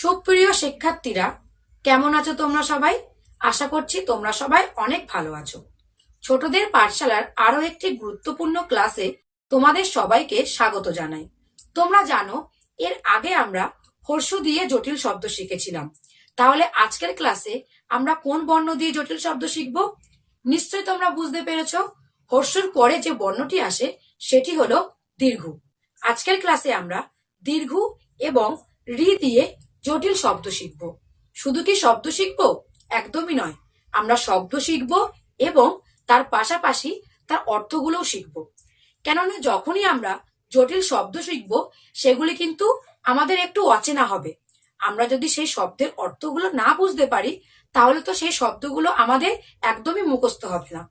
সুপ্রিয় শিক্ষার্থীরা, কেমন আছো তোমরা সবাই? আশা করছি তোমরা সবাই অনেক ভালো আছো। ছোটদের পাঠশালার আরো একটি গুরুত্বপূর্ণ ক্লাসে তোমাদের সবাইকে স্বাগত জানাই। তোমরা জানো, এর আগে আমরা হর্ষ দিয়ে জটিল শব্দ শিখেছিলাম। তাহলে আজকের ক্লাসে আমরা কোন বর্ণ দিয়ে জটিল শব্দ শিখব? নিশ্চয়ই তোমরা বুঝতে পেরেছো। হর্ষর পরে যে বর্ণটি আসে সেটি হলো দীর্ঘ। আজকের ক্লাসে আমরা দীর্ঘ এবং রি দিয়ে জটিল শব্দ শিখব। শুধু কি শব্দ শিখব? একদমই নয়। আমরা শব্দ শিখব এবং তার পাশাপাশি তার অর্থগুলোও শিখব। কেননা যখনই আমরা জটিল শব্দ শিখব, সেগুলি কিন্তু আমাদের একটু অচেনা হবে। আমরা যদি সেই শব্দের অর্থগুলো না বুঝতে পারি, তাহলে তো সেই শব্দগুলো আমাদের একদমই মুখস্থ হবে না।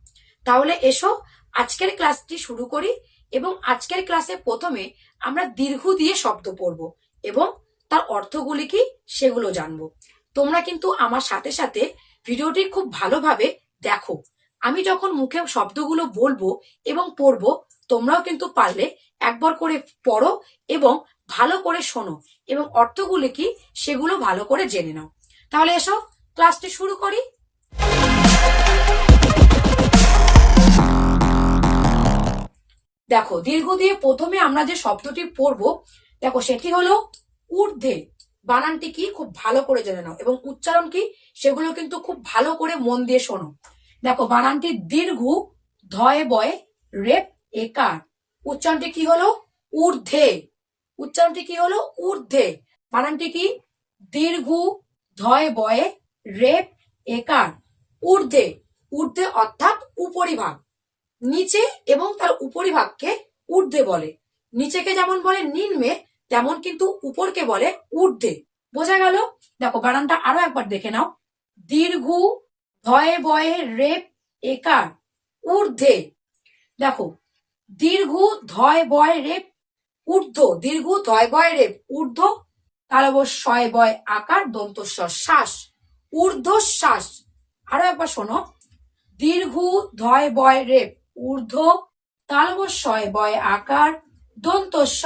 তাহলে এসো আজকের ক্লাসটি শুরু করি এবং আজকের ক্লাসে প্রথমে আমরা দীর্ঘ দিয়ে শব্দ পড়ব এবং তার অর্থগুলি কি সেগুলো জানবো। তোমরা কিন্তু আমার সাথে সাথে ভিডিওটি খুব ভালোভাবে দেখো। আমি যখন মুখে শব্দগুলো বলবো এবং পড়বো, তোমরাও কিন্তু পারলে একবার করে পড়ো এবং ভালো করে শোনো এবং অর্থগুলি কি সেগুলো ভালো করে জেনে নাও। তাহলে এসো ক্লাসটি শুরু করি। দেখো, দীর্ঘ দিয়ে প্রথমে আমরা যে শব্দটি পড়বো, দেখো সেটি হলো ঊর্ধ্বে। বানানটি কি খুব ভালো করে জেনে নাও এবং উচ্চারণ কি সেগুলো কিন্তু খুব ভালো করে মন দিয়ে শোনো। দেখো, বানানটি দীর্ঘ, ধয়ে বয়ে রেপ একার। উচ্চারণটি কি হলো? ঊর্ধ্বে। উচ্চারণটি কি হলো? ঊর্ধ্বে। বানানটি কি? দীর্ঘ, ধয়ে বয়ে রেপ একার। ঊর্ধ্বে। ঊর্ধ্বে অর্থাৎ উপরিভাগ। নিচে এবং তার উপরিভাগকে ঊর্ধ্বে বলে। নিচেকে যেমন বলে নিম্নে, তেমন কিন্তু উপরকে বলে ঊর্ধ্বে। বোঝা গেল? দেখো, বানানটা আরো একবার দেখে নাও। দীর্ঘ, ধয়ে বয়ে রেপ একার, ঊর্ধ্বে। দেখো, দীর্ঘ, ধয় বয় রেপ ঊর্ধ্ব। দীর্ঘ, ধয় বয় রেপ ঊর্ধ্ব, তালব শয় বয় আকার দন্ত শ্বাস, ঊর্ধ্বশ্বাস। আরো একবার শোনো। দীর্ঘ, ধয় বয় রেপ ঊর্ধ্ব, তালব শয় বয় আকার দন্ত স,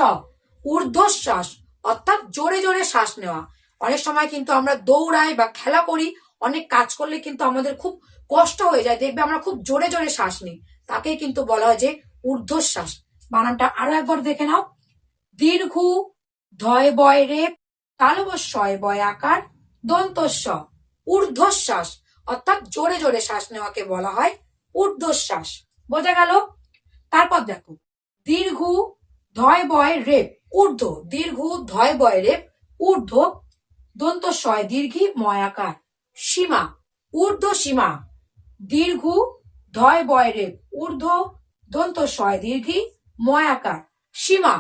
ঊর্ধ্বশ্বাস। অর্থাৎ জোরে জোরে শ্বাস নেওয়া। অনেক সময় কিন্তু আমরা দৌড়াই বা খেলা করি, অনেক কাজ করলে কিন্তু আমাদের খুব কষ্ট হয়ে যায়, দেখবে আমরা খুব জোরে জোরে শ্বাস নিই, তাকে কিন্তু বলা হয় যে ঊর্ধ্বশ্বাস। বানানটা আরো একবার দেখে নাও। দীর্ঘ, ধয় বয় রেপ তালব শয় বয় আকার দন্ত স, ঊর্ধ্বশ্বাস। অর্থাৎ জোরে জোরে শ্বাস নেওয়াকে বলা হয় ঊর্ধ্বশ্বাস। বোঝা গেল? তারপর দেখো, দীর্ঘ, ধয় বয় রেপ ঊর্ধ্ব। দীর্ঘ, ধয় বয় রেপ ঊর্ধ্ব, দন্ত শয় দীর্ঘি ময়াকার সীমা, ঊর্ধ্ব সীমা। দীর্ঘ, ধয় বয় রেপ ঊর্ধ্ব, দন্ত শয় দীর্ঘি ময়াকার সীমা।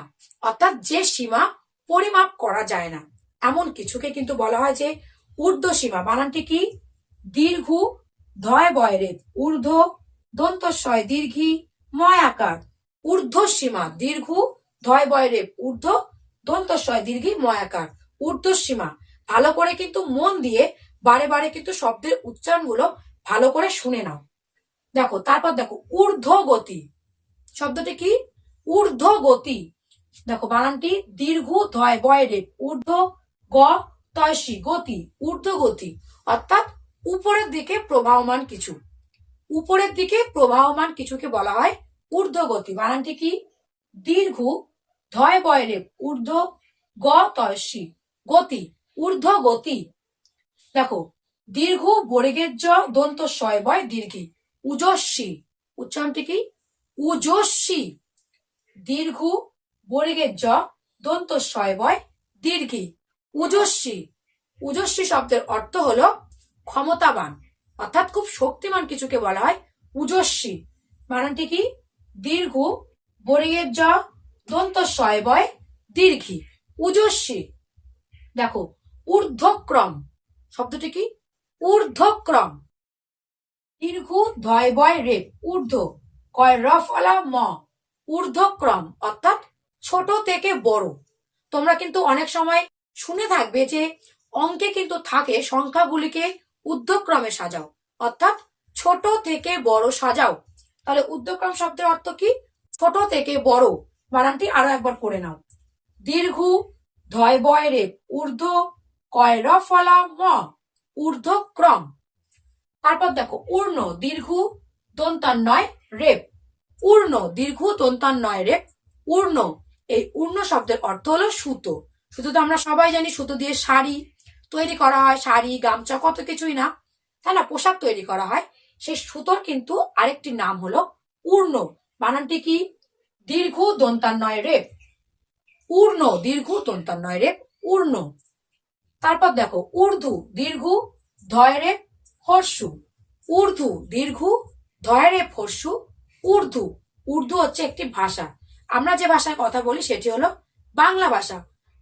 অর্থাৎ যে সীমা পরিমাপ করা যায় না, এমন কিছুকে কিন্তু বলা হয় যে ঊর্ধ্ব সীমা। বানানটি কি? দীর্ঘ, ধয় বয় রেপ ঊর্ধ্ব, দন্ত শয় দীর্ঘি ময়াকার ঊর্ধ্ব সীমা। দীর্ঘ, ধয় বয় রেপ ঊর্ধ্ব, দন্ত শয় দীর্ঘি ময়াকার ঊর্ধ্ব সীমা। ভালো করে কিন্তু মন দিয়ে বারে বারে কিন্তু শব্দের উচ্চারণগুলো ভালো করে শুনে নাও। দেখো, তারপর দেখো ঊর্ধ্বগতি। শব্দটি কি? ঊর্ধ্বগতি। দেখো, বানানটি দীর্ঘ, ধয় বয় রেপ ঊর্ধ্ব, গ তয়সী গতি, ঊর্ধ্বগতি। অর্থাৎ উপরের দিকে প্রবাহমান কিছু। উপরের দিকে প্রবাহমান কিছুকে বলা হয় ঊর্ধ্বগতি। বানানটি কি? দীর্ঘ, ধয় বয় রেপ ঊর্ধ্ব, গ তয়সী গতি, ঊর্ধ্বগতি। দেখো, দীর্ঘ, বর্গের জ দন্ত শয় বয় দীর্ঘি উজস্বী। উচ্চারণটি কি? উজস্বী। দীর্ঘ, বর্গের জ দন্ত শয় বয় দীর্ঘি উজস্বী। উজস্বী শব্দের অর্থ হলো ক্ষমতাবান, অর্থাৎ খুব শক্তিমান কিছুকে বলা হয় উজস্বী। বানানটি কি? দীর্ঘ, বর্গের জ দন্ত শয় বয় দীর্ঘি উজস্বী। দেখো, ঊর্ধ্বক্রম। শব্দটি কি? ঊর্ধ্বক্রম। দীর্ঘ, ধয় বয় রেপ ঊর্ধ্ব, কয় রফলা ম, ঊর্ধ্বক্রম। অর্থাৎ ছোট থেকে বড়। তোমরা কিন্তু অনেক সময় শুনে থাকবে যে অঙ্কে কিন্তু থাকে সংখ্যাগুলিকে ঊর্ধ্বক্রমে সাজাও, অর্থাৎ ছোট থেকে বড় সাজাও। তাহলে ঊর্ধ্বক্রম শব্দের অর্থ কি? ছোট থেকে বড়। বানানটি আরো একবার পড়ে নাও। দীর্ঘ, ধয় বয় রেপ ঊর্ধ্ব, কয় র ফলা ম, ঊর্ধ্বক্রম। তারপর দেখো উর্ণ দীর্ঘ দন্তান্বয় রেপ। উর্ণ দীর্ঘ দন্তান্বয় রেপ। উর্ণ, এই উর্ণ শব্দের অর্থ হলো সুতো। সুতো তো আমরা সবাই জানি, সুতো দিয়ে শাড়ি তৈরি করা হয়, শাড়ি গামছা কত কিছুই না, তাই না, পোশাক তৈরি করা হয়। সেই সুতোর কিন্তু আরেকটি নাম হলো উর্ণ। বানানটি কি? দীর্ঘ দন্তান্বয় রেপ। উর্ণ দীর্ঘ দন্তান্বয় রেপ, উর্ণ। তারপর দেখো উর্দু দীর্ঘ ধয় রেপ হর্ষু। উর্দু দীর্ঘ ধয় রেপ হর্ষু, উর্দু। উর্দু হচ্ছে একটি ভাষা। আমরা যে ভাষায় কথা বলি সেটি হলো বাংলা ভাষা।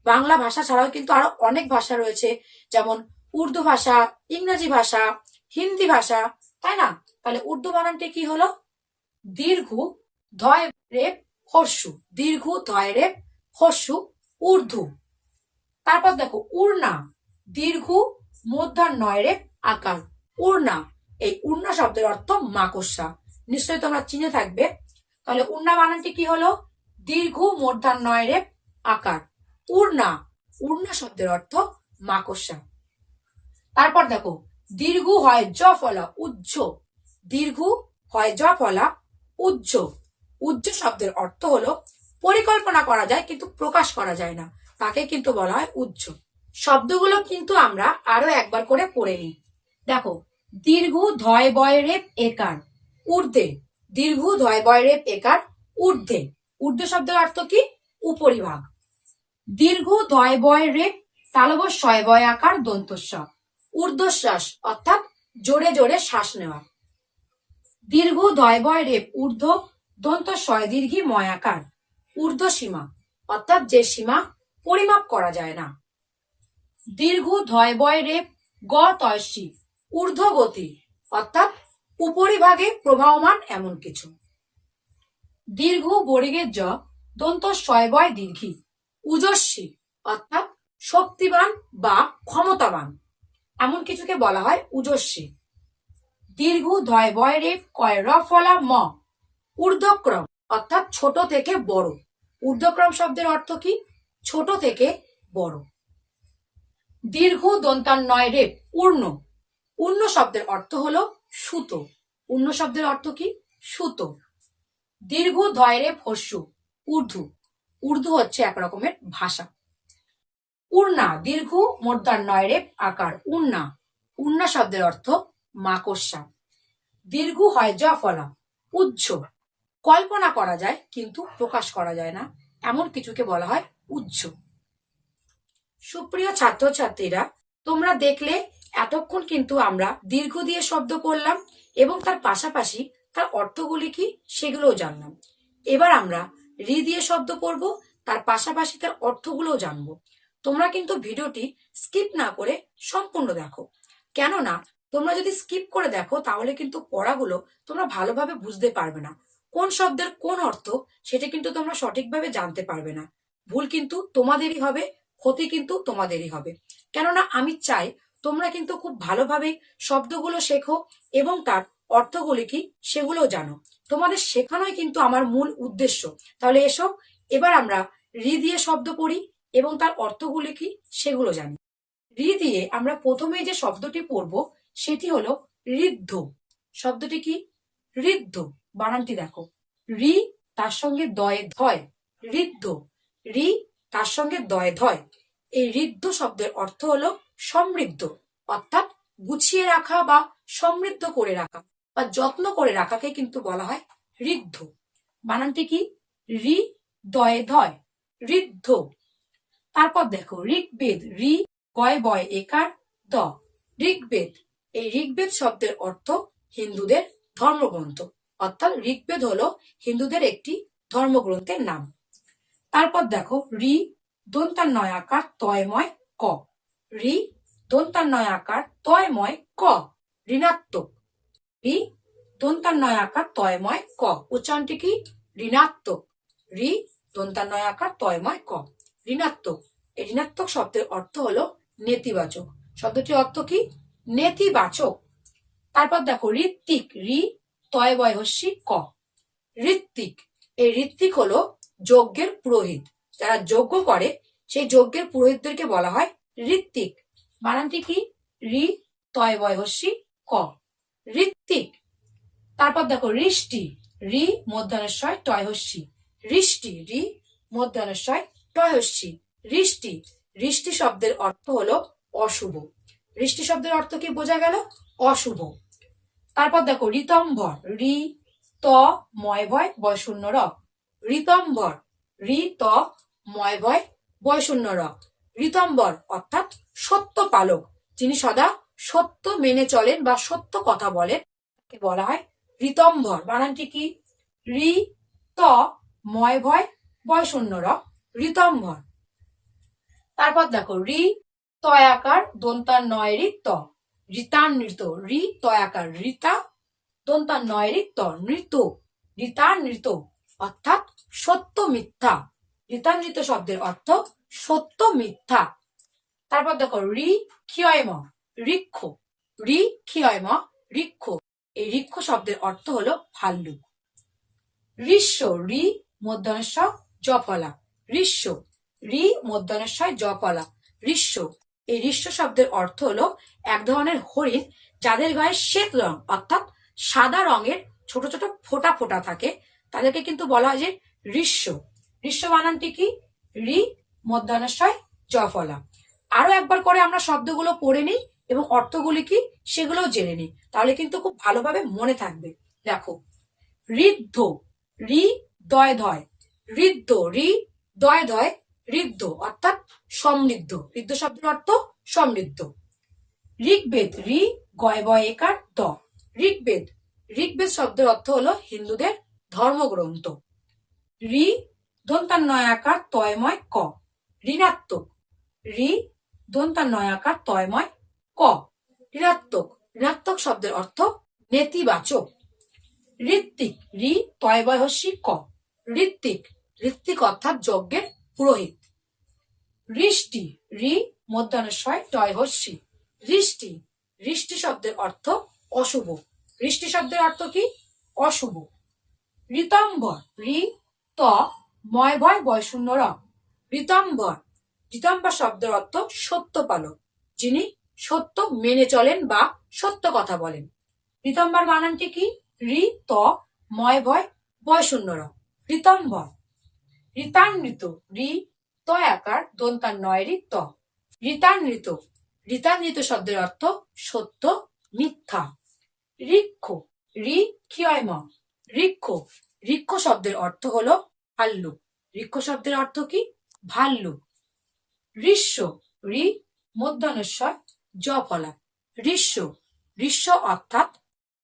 বাংলা ভাষা ছাড়াও কিন্তু আরো অনেক ভাষা রয়েছে, যেমন উর্দু ভাষা, ইংরেজি ভাষা, হিন্দি ভাষা, তাই না? তাহলে উর্দু বানানটি কি হলো? দীর্ঘ ধয় রেপ হর্ষু, দীর্ঘ ধয় রেপ হর্ষু, উর্দু। তারপর দেখো উড়না দীর্ঘ মূর্ধন্যয় রেপ আকার। উড়না, এই উড়না শব্দের অর্থ মাকড়সা, নিশ্চয়ই তোমরা চিনে থাকবে। তাহলে উড়না বানানটি কি হলো? দীর্ঘ মূর্ধন্যয় রেপ আকার, উড়না। উড়না শব্দের অর্থ মাকড়সা। তারপর দেখো দীর্ঘ হয় জ ফলা উজ্জ। দীর্ঘ হয় জ ফলা উজ্জ। উজ্জ শব্দের অর্থ হলো পরিকল্পনা করা যায় কিন্তু প্রকাশ করা যায় না, তাকে কিন্তু বলা হয় উজ্জ। শব্দগুলো কিন্তু আমরা আরো একবার করে পড়ে নিই। দেখো দীর্ঘ ধয় বয় রেপ একার ঊর্ধ্বে। দীর্ঘ ধয় বয় রেপ একার ঊর্ধ্বে। ঊর্ধ্ব শব্দের অর্থ কি? উপরিভাগ। দীর্ঘ ধয় বয় রেপ তালব শয় বয় আকার দন্তস্ব, ঊর্ধ্বশ্বাস অর্থাৎ জোরে জোরে শ্বাস নেওয়া। দীর্ঘ ধয় বয় রেপ ঊর্ধ্ব দন্ত শয় দীর্ঘি ময়াকার, ঊর্ধ্ব সীমা অর্থাৎ যে সীমা পরিমাপ করা যায় না। দীর্ঘ ধয় বয় রেপ গ তয়সী ঊর্ধ্ব গতি অর্থাৎ উপরিভাগে প্রবাহমান এমন কিছু। দীর্ঘ বর্গের জ দন্ত শয় বয় দীর্ঘি উজস্বী অর্থাৎ শক্তিবান বা ক্ষমতাবান, এমন কিছুকে বলা হয় উজস্বী। দীর্ঘ ধয় বয় রেপ কয় র ফলা ম, ঊর্ধ্বক্রম অর্থাৎ ছোট থেকে বড়। ঊর্ধ্বক্রম শব্দের অর্থ কি? ছোট থেকে বড়। দীর্ঘ দন্তান্বয় রেপ উর্ণ। উর্ণ শব্দের অর্থ হলো সুতো। উর্ণ শব্দের অর্থ কি? সুতো। দীর্ঘ ধয় রেপ হস্যু উর্দু। উর্দু হচ্ছে এক রকমের ভাষা। উড়না দীর্ঘ মূর্ধন্যয় রেপ আকার, উড়না। উড়না শব্দের অর্থ মাকড়সা। দীর্ঘ হয় জ ফলা উজ্জ। কল্পনা করা যায় কিন্তু প্রকাশ করা যায় না, এমন কিছুকে বলা হয় উজ্জ। সুপ্রিয় ছাত্রছাত্রীরা, তোমরা দেখলে এতক্ষণ কিন্তু আমরা দীর্ঘ দিয়ে শব্দ করলাম এবং তার পাশাপাশি তার অর্থগুলি কি সেগুলোও জানলাম। এবার আমরা রি দিয়ে শব্দ করব, তার পাশাপাশি তার অর্থগুলোও জানবো। তোমরা কিন্তু ভিডিওটি স্কিপ না করে সম্পূর্ণ দেখো, কেননা তোমরা যদি স্কিপ করে দেখো তাহলে কিন্তু পড়াগুলো তোমরা ভালোভাবে বুঝতে পারবে না। কোন শব্দের কোন অর্থ সেটা কিন্তু তোমরা সঠিকভাবে জানতে পারবে না। ভুল কিন্তু তোমাদেরই হবে, ক্ষতি কিন্তু তোমাদেরই হবে। কেননা আমি চাই তোমরা কিন্তু খুব ভালোভাবে শব্দগুলো শেখো এবং তার অর্থগুলি কি সেগুলো জানো। তোমাদের শেখানোই কিন্তু আমার মূল উদ্দেশ্য। তাহলে এসো এবার আমরা রি দিয়ে শব্দ পড়ি এবং তার অর্থগুলি কি সেগুলো জানি। রি দিয়ে আমরা প্রথমে যে শব্দটি পড়ব সেটি হলো ঋদ্ধ। শব্দটি কি? ঋদ্ধ। বানানটি দেখো, রি তার সঙ্গে দয়ে ধয়, ঋদ্ধ। রি তার সঙ্গে দয়ে ধয়। এই ঋদ্ধ শব্দের অর্থ হলো সমৃদ্ধ, অর্থাৎ গুছিয়ে রাখা বা সমৃদ্ধ করে রাখা বা যত্ন করে রাখাকে কিন্তু বলা হয় ঋদ্ধ। বানানটি কি? রি দয়ে ধয়, ঋদ্ধ। তারপর দেখো ঋগ্বেদ, রি গয় বয় একার দ, ঋগ্বেদ। এই ঋগ্বেদ শব্দের অর্থ হিন্দুদের ধর্মগ্রন্থ, অর্থাৎ ঋগ্বেদ হলো হিন্দুদের একটি ধর্মগ্রন্থের নাম। তারপর দেখো রি দন্তান্বয় আকার তয়ময় ক, রি দন্তান্বয় আকার তয়ময় ক, ঋণাত্মক। রি দন্তান্বয় আকার তয়ময় ক, উচ্চারণটি কি? ঋণাত্মক। রি দন্তান্বয় আকার তয়ময় ক, ঋণাত্মক। এই ঋণাত্মক শব্দের অর্থ হলো নেতিবাচক। শব্দটির অর্থ কি? নেতিবাচক। তারপর দেখো ঋত্বিক, রি তয় বয় হস্যি ক, ঋত্বিক। এই ঋত্বিক হলো যজ্ঞের পুরোহিত, যারা যজ্ঞ করে সেই যজ্ঞের পুরোহিতদেরকে বলা হয় ঋত্বিক। বানানটি কি? রি তয় বয় হস্যি ক। ঋত্বিক। তারপর দেখো ঋষ্টি, রি মধ্যাহ্নস্বয় টয় হস্যি, ঋষ্টি, রি মধ্যাহ্নস্বয় টয় হস্যি, ঋষ্টি। ঋষ্টি শব্দের অর্থ হলো অশুভ। ঋষ্টি শব্দের অর্থ কি বোঝা গেল? অশুভ। তারপর দেখো ঋতম্ভর, রি ত ময় ভয় বয় শূন্য র, ঋতম্ভর, রি ত ময় ভয় বয় শূন্য র। ঋতম্বর অর্থাৎ সত্য পালক, যিনি সদা সত্য মেনে চলেন বা সত্য কথা বলেন, তাকে বলা হয় ঋতম্ভর। বানানটি কি? রি ত ময় ভয় বয় শূন্য র, ঋতম্ভর। তারপর দেখো রি তয়াকার দন্তার নয় রি ত, ঋতানৃত, রি তয়াকার ঋতা দন্তার নয় রি ত, নৃত, ঋতানৃত অর্থাৎ সত্য মিথ্যা। ঋতানৃত শব্দের অর্থ সত্য মিথ্যা। তারপর দেখো রি ক্ষয়ম, ঋক্ষ, রি ক্ষয়ম ঋক্ষ। এই ঋক্ষ শব্দের অর্থ হলো ভাল্লুক। ঋষ্য, রি মধ্যাহ্নস্বয় জফলা, ঋষ্য, রি মধ্যাহ্নস্বয় জফলা, ঋষ্য। এই ঋষ্য শব্দের অর্থ হলো এক ধরনের হরিণ যাদের গায়ে শ্বেত রং অর্থাৎ সাদা রঙের ছোট ছোট ফোঁটা ফোঁটা থাকে, তাদেরকে কিন্তু বলা হয় যে ঋষ্য। ঋষ্য বানানটি কি? রি মধ্যাহ্নস্বয় জফলা। আরো একবার করে আমরা শব্দগুলো পড়ে নিই এবং অর্থগুলি কি সেগুলোও জেনে নিই, তাহলে কিন্তু খুব ভালোভাবে মনে থাকবে। দেখো ঋদ্ধ, রি দয় ধয়, ঋদ্ধ, রি দয় ধয় ঋদ্ধ অর্থাৎ সমৃদ্ধ। ঋদ্ধ শব্দের অর্থ সমৃদ্ধ। ঋগ্বেদ, রি গয় বয় একার দ, ঋগ্বেদ। ঋগ্বেদ শব্দের অর্থ হলো হিন্দুদের ধর্মগ্রন্থ। রি দন্তান্নয় আকার তয়ময় ক, ঋণাত্মক, রি দন্তান্নয় আকার তয়ময় ক, ঋণাত্মক। ঋণাত্মক শব্দের অর্থ নেতিবাচক। ঋত্বিক, রি তয় বয় হস্যি ক, ঋত্বিক। ঋত্বিক অর্থাৎ যজ্ঞের পুরোহিত। ঋষ্টি, রি মধ্যাহ্নস্বয় টয় হস্যি, ঋষ্টি। ঋষ্টি শব্দের অর্থ অশুভ। ঋষ্টি শব্দের অর্থ কি? অশুভ। ঋতম্বর, রি ত ময় ভয় বয় শূন্য র, ঋতম্বর। ঋতম্বর শব্দের অর্থ সত্য পালক, যিনি সত্য মেনে চলেন বা সত্য কথা বলেন। ঋতম্বর বানানটি কি? রি ত ময় ভয় বয় শূন্য র, ঋতম্বর। ঋতানৃত, রি তয় আকার দন্তার নয় রি ত, ঋতানৃত। ঋতানৃত শব্দের অর্থ সত্য মিথ্যা। ঋক্ষ, রি ক্ষয়ম ঋক্ষ। ঋক্ষ শব্দের অর্থ হলো ভাল্লুক। ঋক্ষ শব্দের অর্থ কি? ভাল্লুক। ঋষ্য, রি মধ্যাহ্নস্বয় জফলা, ঋষ্য। ঋষ্য অর্থাৎ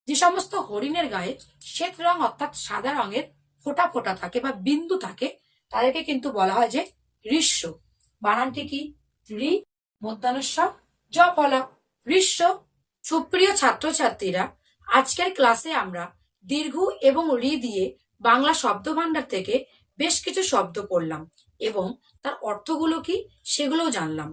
যে সমস্ত হরিণের গায়ে শ্বেত রং অর্থাৎ সাদা রঙের ফোঁটা ফোঁটা থাকে বা বিন্দু থাকে, তাদেরকে কিন্তু বলা হয় যে ঋষ্য। বানানটি কি? রি মধ্যাহ্নস্বয় জফলা, ঋষ্য। সুপ্রিয় ছাত্রছাত্রীরা, আজকের ক্লাসে আমরা দীর্ঘ এবং রি দিয়ে বাংলা শব্দভাণ্ডার থেকে বেশ কিছু শব্দ পড়লাম এবং তার অর্থগুলো কি সেগুলোও জানলাম।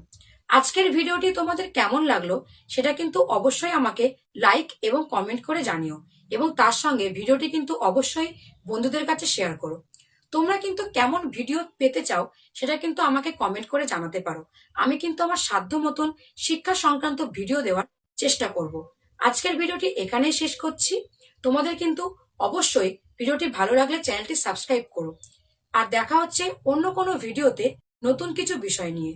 আজকের ভিডিওটি তোমাদের কেমন লাগলো সেটা কিন্তু অবশ্যই আমাকে লাইক এবং কমেন্ট করে জানিও, এবং তার সঙ্গে ভিডিওটি কিন্তু অবশ্যই বন্ধুদের কাছে শেয়ার করো। তোমরা কিন্তু কেমন ভিডিও পেতে চাও সেটা কিন্তু আমাকে কমেন্ট করে জানাতে পারো। আমি কিন্তু আমার সাধ্য মতন শিক্ষা সংক্রান্ত ভিডিও দেওয়ার চেষ্টা করব। আজকের ভিডিওটি এখানেই শেষ করছি। তোমাদের কিন্তু অবশ্যই ভিডিওটি ভালো লাগলে চ্যানেলটি সাবস্ক্রাইব করো। আর দেখা হচ্ছে অন্য কোনো ভিডিওতে নতুন কিছু বিষয় নিয়ে।